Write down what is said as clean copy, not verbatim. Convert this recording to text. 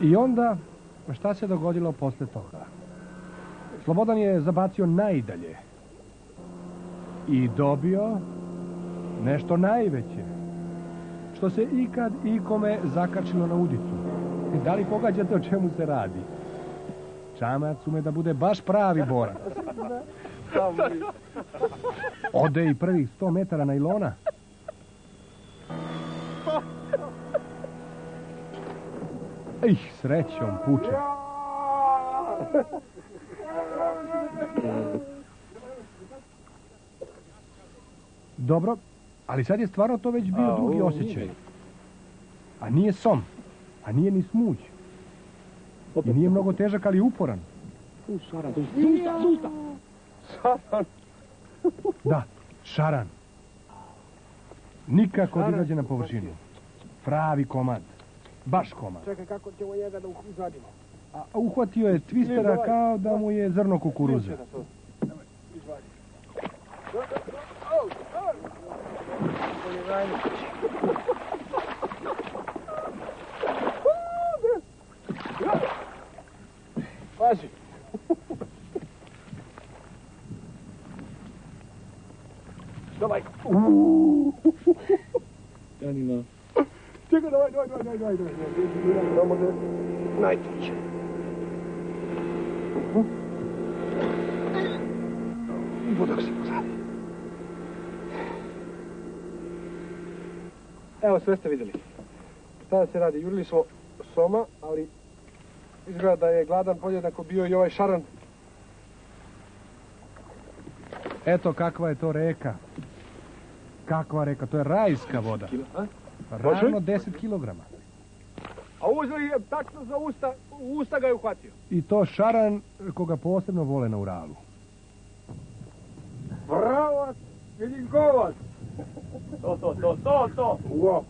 I onda, šta se dogodilo posle toga? Slobodan je zabacio najdalje i dobio nešto najveće, što se ikad ikome zakačilo na udicu. Da li pogađate o čemu se radi? Čamac ume da bude baš pravi borac. Ode i prvih 100 metara najlona. Srećom puče. Dobro, ali sad je stvarno to već bio drugi osjećaj. A nije som, a nije ni smuć. I nije mnogo težak, ali uporan. Šaran. Da, šaran. Nikako da izađe na površinu. Pravi komad. Baš komad. Čekaj, kako ćemo njega da izvadimo? A uhvatio je twistera kao da mu je zrno kukuruza. Pazi. Давай. Janina. Čekaj, давай. Da može najteće. Vodak se pozadi. Evo, sve ste vidjeli. Šta se radi? Jurili smo soma, ali izgleda da je gladan podjednako bio i ovaj šaran. Eto kakva je to reka. Kakva reka? To je rajska voda. Ravno 10 kilograma. A uzeo je tačno za usta, u usta ga je uhvatio. I to šaran koga posebno vole na Uralu. Pravac, Milinkovac. To. Wow.